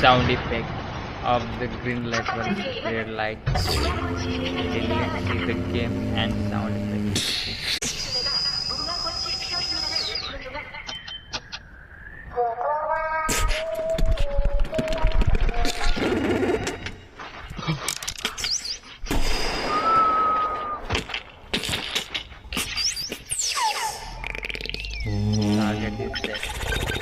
sound effect of the green light versus red light. Okay, let's see the game and sound effect. Target is set.